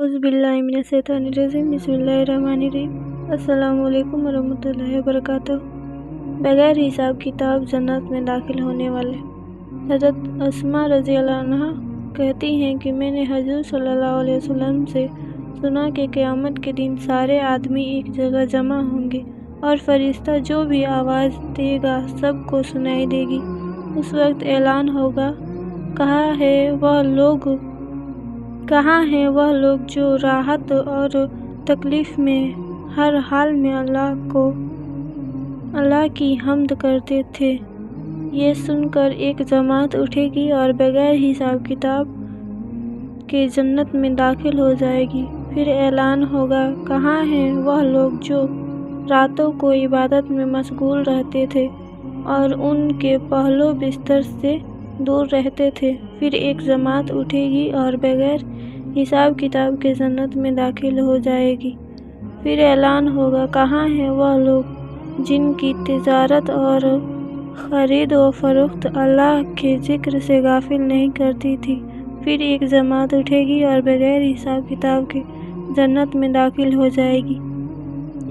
औज़ुबिल्लाहि मिनश्शैतानिर्रजीम बिस्मिल्लाहिर्रहमानिर्रहीम अस्सलामु अलैकुम वरहमतुल्लाहि वबरकातुहू। बगैर हिसाब किताब जन्नत में दाखिल होने वाले। हज़रत अस्मा रज़ियल्लाहु अन्हा कहती हैं कि मैंने हुज़ूर सल्लल्लाहु अलैहि वसल्लम से सुना कि क़यामत के दिन सारे आदमी एक जगह जमा होंगे और फरिश्ता जो भी आवाज़ देगा सबको सुनाई देगी। उस वक्त ऐलान होगा, कहाँ हैं वह लोग जो राहत और तकलीफ़ में हर हाल में अल्लाह की हम्द करते थे। ये सुनकर एक जमात उठेगी और बगैर हिसाब किताब के जन्नत में दाखिल हो जाएगी। फिर ऐलान होगा, कहाँ हैं वह लोग जो रातों को इबादत में मशगूल रहते थे और उनके पहलू बिस्तर से दूर रहते थे। फिर एक जमात उठेगी और बगैर हिसाब किताब के जन्नत में दाखिल हो जाएगी। फिर ऐलान होगा, कहाँ हैं वह लोग जिनकी तिजारत और ख़रीद व फरोख्त अल्लाह के ज़िक्र से गाफिल नहीं करती थी। फिर एक जमात उठेगी और बगैर हिसाब किताब के जन्नत में दाखिल हो जाएगी।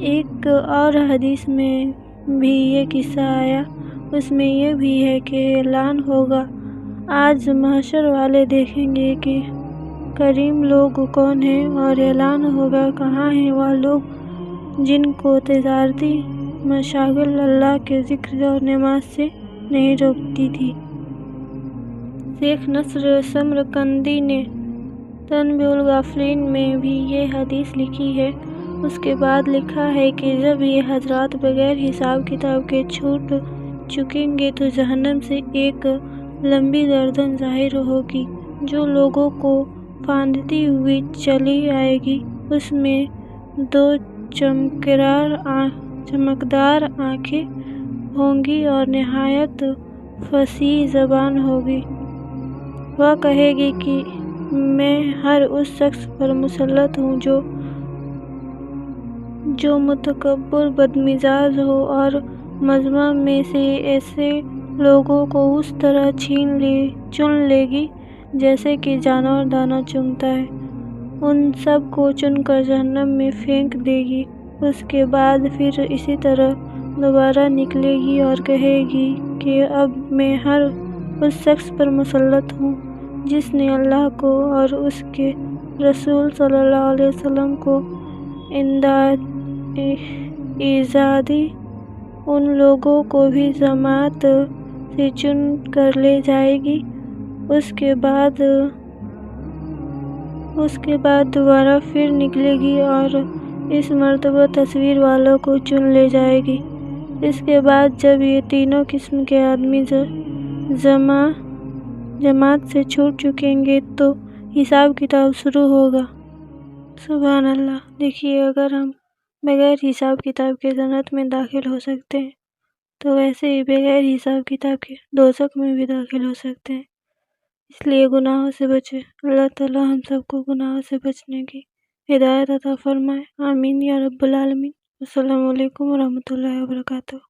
एक और हदीस में भी ये किस्सा आया, उसमें यह भी है कि ऐलान होगा, आज महशर वाले देखेंगे कि करीम लोग कौन हैं, और ऐलान होगा, कहाँ हैं वह लोग जिनको तिजारती मशागिल अल्लाह के ज़िक्र और नमाज से नहीं रोकती थी। शेख नस्र समरकंदी ने तनबीहुल गाफिलीन में भी ये हदीस लिखी है। उसके बाद लिखा है कि जब ये हजरात बगैर हिसाब किताब के छूट चुकेंगे तो जहन्नम से एक लंबी गर्दन ज़ाहिर होगी जो लोगों को फांदती हुई चली आएगी। उसमें दो चमकदार आँखें होंगी और नहायत फसीह ज़बान होगी। वह कहेगी कि मैं हर उस शख्स पर मुसल्लत हूँ जो मुतकब्बिर बदमिजाज हो और मजमा में से ऐसे लोगों को उस तरह चुन लेगी जैसे कि जानवर दाना चुनता है। उन सब को चुनकर जहन्नम में फेंक देगी। उसके बाद फिर इसी तरह दोबारा निकलेगी और कहेगी कि अब मैं हर उस शख्स पर मुसल्लत हूँ जिसने अल्लाह को और उसके रसूल सल्लल्लाहु अलैहि वसल्लम को ईज़ा दी। उन लोगों को भी जमात से चुन कर ले जाएगी। उसके बाद दोबारा फिर निकलेगी और इस मर्तबा तस्वीर वालों को चुन ले जाएगी। इसके बाद जब ये तीनों किस्म के आदमी जमात से छूट चुकेंगे तो हिसाब किताब शुरू होगा। सुभान अल्लाह। देखिए, अगर हम बगैर हिसाब किताब के जन्नत में दाखिल हो सकते हैं तो वैसे ही बगैर हिसाब किताब के दोज़ख में भी दाखिल हो सकते हैं। इसलिए गुनाहों से बचें। अल्लाह ताला हम सबको गुनाहों से बचने की हिदायत अता फरमाए। आमीन या रब्बल आलमीन। अस्सलामु अलैकुम वरहमतुल्लाहि वबरकातुहू।